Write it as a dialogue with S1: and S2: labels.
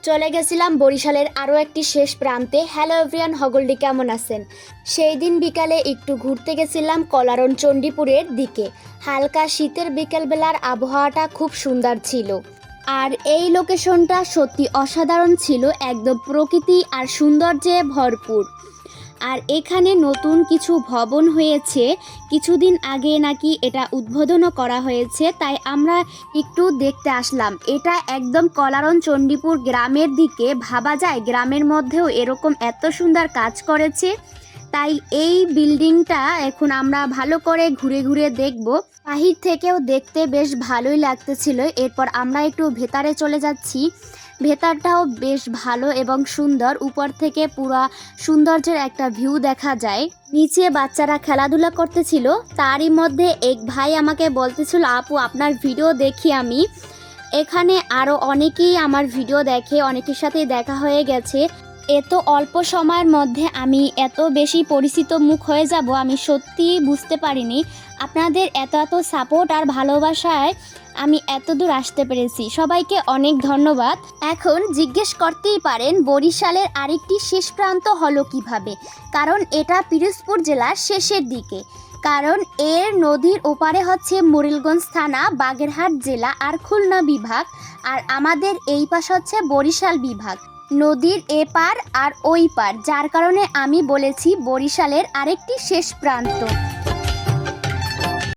S1: চলে গেছিলাম বরিশালের আরও একটি শেষ প্রান্তে। হ্যালো এভরিওয়ান, হগলডি কেমন আছেন? সেই দিন বিকালে একটু ঘুরতে গেছিলাম কলারণ চণ্ডীপুরের দিকে। হালকা শীতের বিকেলবেলার আবহাওয়াটা খুব সুন্দর ছিল। আর এই লোকেশনটা সত্যি অসাধারণ ছিল, একদম প্রকৃতি আর সৌন্দর্যে ভরপুর। আর এখানে নতুন কিছু ভবন হয়েছে, কিছুদিন আগে নাকি এটা উদ্বোধনও করা হয়েছে, তাই আমরা একটু দেখতে আসলাম। এটা একদম কলারণ চণ্ডীপুর গ্রামের দিকে, ভাবা যায় গ্রামের মধ্যেও এরকম এত সুন্দর কাজ করেছে। তাই এই বিল্ডিংটা এখন আমরা ভালো করে ঘুরে ঘুরে দেখব। বাহির থেকেও দেখতে বেশ ভালোই লাগতেছিল। এরপর আমরা একটু ভেতরে চলে যাচ্ছি। ভেতরটাও বেশ ভালো এবং সুন্দর, উপর থেকে পুরো সৌন্দর্যের একটা ভিউ দেখা যায়। নিচে বাচ্চারা খেলাধুলা করতেছিল, তারই মধ্যে এক ভাই আমাকে বলতেছিল, আপু আপনার ভিডিও দেখি আমি। এখানে আরও অনেকেই আমার ভিডিও দেখে, অনেকের সাথেই দেখা হয়ে গেছে। এত অল্প সময়ের মধ্যে আমি এত বেশি পরিচিত মুখ হয়ে যাব আমি সত্যিই বুঝতে পারিনি। আপনাদের এত এত সাপোর্ট আর ভালোবাসায় আমি এত দূর আসতে পেরেছি, সবাইকে অনেক ধন্যবাদ। এখন জিজ্ঞেস করতেই পারেন বরিশালের আরেকটি শেষ প্রান্ত হলো কিভাবে, কারণ এটা পিরোজপুর জেলার শেষের দিকে। কারণ এর নদীর ওপারে হচ্ছে মোরেলগঞ্জ থানা, বাগেরহাট জেলা আর খুলনা বিভাগ, আর আমাদের এই পাশ হচ্ছে বরিশাল বিভাগ। নদীর এপার আর ওই পার, যার কারণে আমি বলেছি বরিশালের আরেকটি শেষ প্রান্ত।